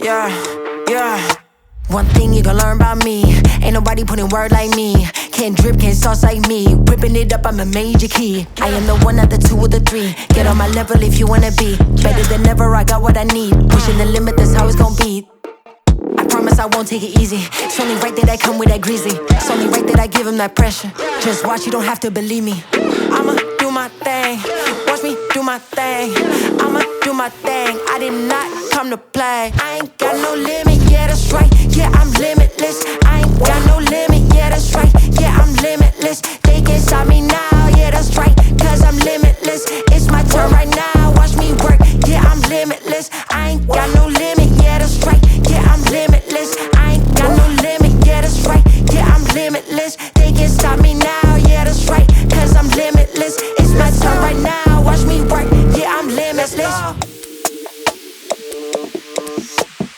Yeah, yeah. One thing you gon' learn about me, ain't nobody putting word like me. Can't drip, can't sauce like me. Whipping it up, I'm a major key. I am the one, not the two or the three. Get on my level if you wanna be better than ever, I got what I need. Pushing the limit, that's how it's gon' be. I promise I won't take it easy. It's only right that I come with that greasy. It's only right that I give him that pressure. Just watch, you don't have to believe me. I'ma do my thing, watch me do my thing. I'ma do my thing, I did not come to play. I ain't got no limit, yeah that's right. Yeah, I'm limitless, I ain't got no limit, yeah that's right. Yeah, I'm limitless, they can't stop me now, yeah that's right. Cause I'm limitless, it's my turn right now. Watch me work, yeah I'm limitless. I ain't got no limit, yeah that's right. Yeah, I'm limitless, I ain't got no limit, yeah that's right. Yeah, I'm limitless, they can't stop me now, yeah that's right. Cause I'm limitless.